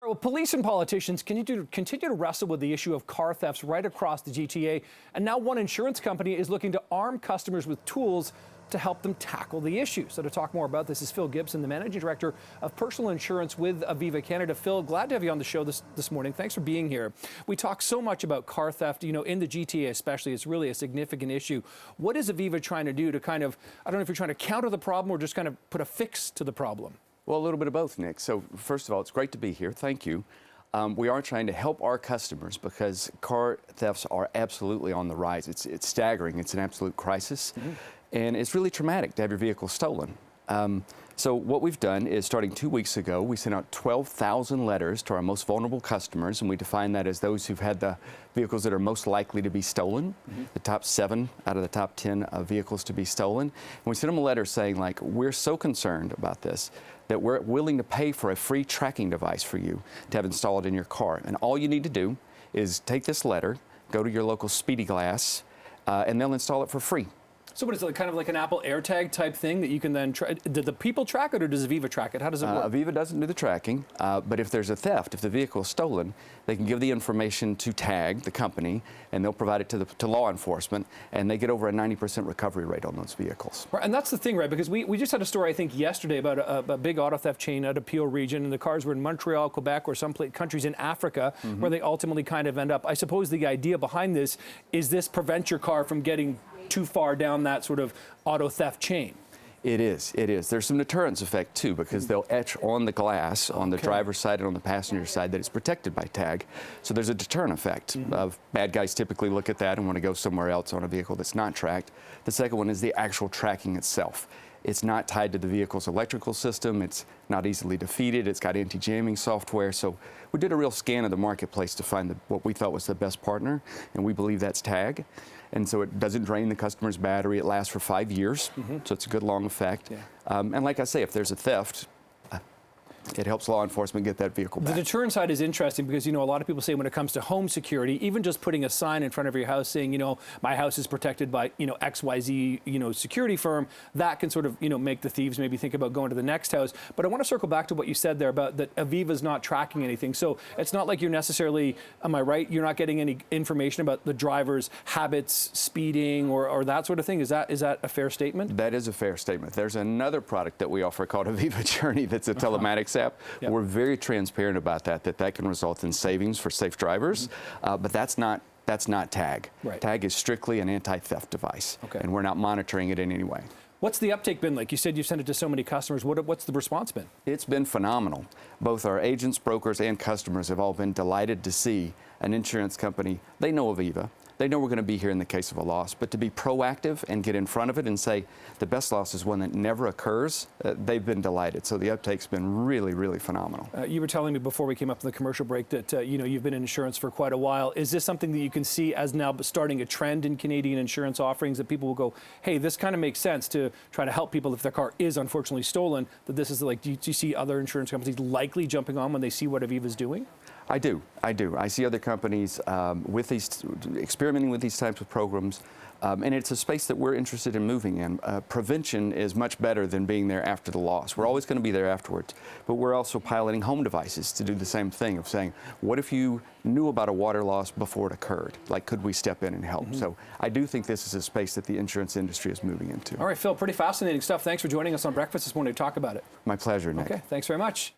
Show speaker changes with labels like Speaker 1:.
Speaker 1: Well, police and politicians continue to wrestle with the issue of car thefts right across the GTA, and now one insurance company is looking to arm customers with tools to help them tackle the issue. So to talk more about this is Phil Gibson, the Managing Director of Personal Insurance with Aviva Canada. Phil, glad to have you on the show this morning. Thanks for being here. We talk so much about car theft, in the GTA especially. It's really a significant issue. What is Aviva trying to do to I don't know if you're trying to counter the problem or just kind of put a fix to the problem?
Speaker 2: Well, a little bit of both, Nick. So first of all, it's great to be here. Thank you. We are trying to help our customers because car thefts are absolutely on the rise. It's staggering. It's an absolute crisis. And it's really traumatic to have your vehicle stolen. So what we've done is, starting 2 weeks ago, we sent out 12,000 letters to our most vulnerable customers, and we define that as those who've had the vehicles that are most likely to be stolen, the top 7 out of the top 10 vehicles to be stolen. And we sent them a letter saying, like, we're so concerned about this that we're willing to pay for a free tracking device for you to have installed in your car. And all you need to do is take this letter, go to your local Speedy Glass, and they'll install it for free.
Speaker 1: So what is it, kind of like an Apple AirTag type thing that you can then try? Do the people track it or does Aviva track it? How does it work?
Speaker 2: Aviva doesn't do the tracking, but if there's a theft, if the vehicle is stolen, they can give the information to TAG, the company, and they'll provide it to law enforcement, and they get over a 90% recovery rate on those vehicles.
Speaker 1: Right, and that's the thing, right? Because we just had a story, I think, yesterday about a big auto theft chain out of Peel region, and the cars were in Montreal, Quebec, or some countries in Africa, where they ultimately kind of end up. I suppose the idea behind this is prevent your car from getting too far down that sort of auto theft chain.
Speaker 2: It is. There's some deterrence effect too, because they'll etch on the glass on the driver's side and on the passenger side that it's protected by tag. So there's a deterrent effect. Bad guys typically look at that and want to go somewhere else on a vehicle that's not tracked. The second one is the actual tracking itself. It's not tied to the vehicle's electrical system. It's not easily defeated. It's got anti-jamming software. So we did a real scan of the marketplace to find what we thought was the best partner, and we believe that's tag. And so it doesn't drain the customer's battery. It lasts for 5 years, so it's a good long effect.
Speaker 1: Yeah.
Speaker 2: And like I say, if there's a theft, it helps law enforcement get that vehicle back.
Speaker 1: The deterrent side is interesting because, a lot of people say when it comes to home security, even just putting a sign in front of your house saying, my house is protected by, XYZ, security firm, that can sort of, make the thieves maybe think about going to the next house. But I want to circle back to what you said there about that Aviva's not tracking anything. So it's not like you're necessarily, am I right? You're not getting any information about the driver's habits, speeding, or that sort of thing. Is that a fair statement?
Speaker 2: That is a fair statement. There's another product that we offer called Aviva Journey that's a telematics app. Yep. We're very transparent about that can result in savings for safe drivers, but that's not tag.
Speaker 1: Right.
Speaker 2: Tag is strictly an anti-theft device, and we're not monitoring it in any way.
Speaker 1: What's the uptake been like? You said you've sent it to so many customers. What's the response been?
Speaker 2: It's been phenomenal. Both our agents, brokers, and customers have all been delighted to see an insurance company. They know Aviva. They know we're going to be here in the case of a loss, but to be proactive and get in front of it and say the best loss is one that never occurs, they've been delighted. So the uptake's been really, really phenomenal.
Speaker 1: You were telling me before we came up to the commercial break that you've been in insurance for quite a while. Is this something that you can see as now starting a trend in Canadian insurance offerings, that people will go, hey, this kind of makes sense to try to help people if their car is unfortunately stolen, that this is like, do you see other insurance companies likely jumping on when they see what Aviva's doing?
Speaker 2: I do. I see other companies experimenting with these types of programs, and it's a space that we're interested in moving in. Prevention is much better than being there after the loss. We're always going to be there afterwards, but we're also piloting home devices to do the same thing of saying, what if you knew about a water loss before it occurred? Like, could we step in and help? So I do think this is a space that the insurance industry is moving into.
Speaker 1: All right, Phil, pretty fascinating stuff. Thanks for joining us on Breakfast this morning to talk about it.
Speaker 2: My pleasure, Nick.
Speaker 1: Okay, thanks very much.